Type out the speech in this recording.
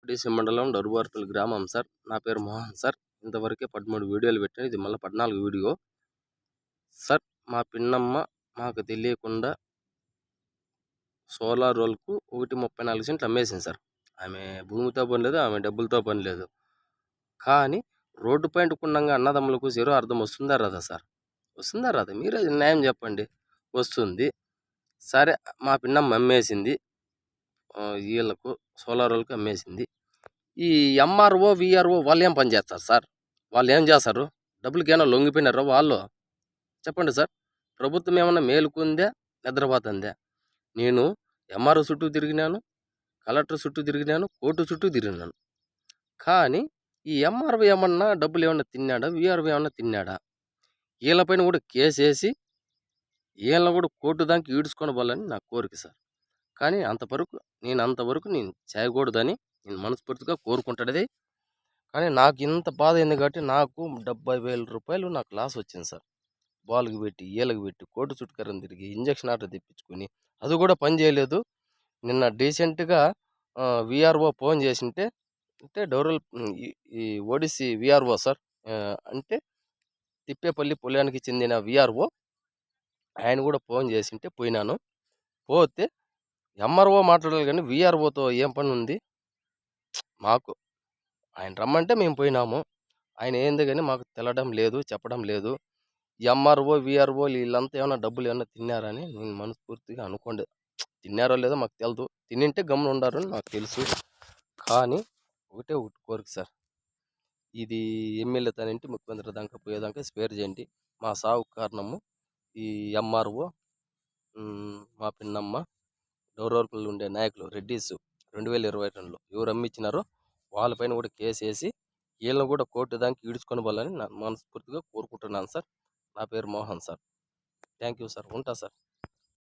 DC మండలం డరువార్పల్లి గ్రామం sir. నా పేరు మోహన్ సార్. ఇంతవరకే 13 వీడియోలు పెట్టాను. ఇది మళ్ళీ 14 వీడియో సార్. మా పిన్నమ్మ మాకు తెలియకుండా సోలార్ రోల్కు 1.34 సెంట్లు అమ్మేసింది సార్. ఆమె భూమితో పని లేదు, ఆమె డబ్బులతో పని లేదు. కానీ రోడ్డు పాయింట్ కుండంగా అన్నదమ్ములకు జీరో అర్థం వస్తుందా రాదా సార్? వస్తుందా రాదా? మీరే న్యాయం చెప్పండి. వస్తుంది. సరే, మా పిన్నమ్మ అమ్మేసింది, వీళ్ళకు సోలార్ రోల్కి అమ్మేసింది. ఈ ఎంఆర్ఓ విఆర్ఓ వాళ్ళు ఏం పని చేస్తారు సార్? వాళ్ళు ఏం చేస్తారు? డబ్బులకి ఏమైనా లొంగిపోయినారా వాళ్ళు? చెప్పండి సార్. ప్రభుత్వం ఏమన్నా మేలుకుందా, నిద్రపోతుందా? నేను ఎంఆర్ఓ చుట్టూ తిరిగినాను, కలెక్టర్ చుట్టూ తిరిగినాను, కోర్టు చుట్టూ తిరిగినాను. కానీ ఈ ఎంఆర్ఓ ఏమన్నా డబ్బులు ఏమన్నా తిన్నాడా, విఆర్ఓ ఏమన్నా తిన్నాడా? వీళ్ళపైన కూడా కేసు వేసి వీళ్ళని కూడా కోర్టు దానికి ఈడ్చుకొని పోవాలని నా కోరిక సార్. కానీ అంతవరకు నేను చేయకూడదని నేను మనస్ఫూర్తిగా కోరుకుంటాడది. కానీ నాకు ఇంత బాధ అయింది కాబట్టి నాకు 70,000 రూపాయలు నాకు లాస్ వచ్చింది సార్. బాల్కి పెట్టి వీళ్ళకి పెట్టి కోర్టు చుట్టుకరం తిరిగి ఇంజక్షన్ ఆర్డర్ తెప్పించుకొని అది కూడా పని చేయలేదు. నిన్న డీసెంట్గా విఆర్ఓ ఫోన్ చేసింటే డోరల్ ఈ ఓడిసి విఆర్ఓ సార్, అంటే తిప్పేపల్లి పొలానికి చెందిన విఆర్ఓ, ఆయన కూడా ఫోన్ చేసింటే పోయినాను. పోతే ఎంఆర్ఓ మాట్లాడాలి కానీ విఆర్ఓతో ఏం పని ఉంది మాకు? ఆయన రమ్మంటే మేము పోయినాము. ఆయన ఏంది కానీ మాకు తెలడం లేదు, చెప్పడం లేదు. ఎంఆర్ఓ విఆర్ఓ వీళ్ళంతా ఏమైనా డబ్బులు ఏమైనా తిన్నారని నేను మనస్ఫూర్తిగా అనుకోండి. తిన్నారో లేదో మాకు తెలియదు. తినింటే గమ్మున ఉండారు అని నాకు తెలుసు. కానీ ఒకటి కోరిక సార్, ఇది ఎమ్మెల్యే తనింటి ముఖ్యమంత్రి దాకా పోయేదాకా స్పేర్ చేయండి. మా సాగు కారణము ఈ ఎంఆర్ఓ, మా పిన్నమ్మ, డోర్వర్పల్లి ఉండే నాయకులు రెడ్డిస్ 2022లో ఎవరు అమ్మిచ్చినారో వాళ్ళపైన కూడా కేసు వేసి వీళ్ళని కూడా కోర్టు దానికి ఈడ్చుకొని పోవాలని మనస్ఫూర్తిగా కోరుకుంటున్నాను సార్. నా పేరు Mohan sir. Thank you sir. ఉంటా సార్.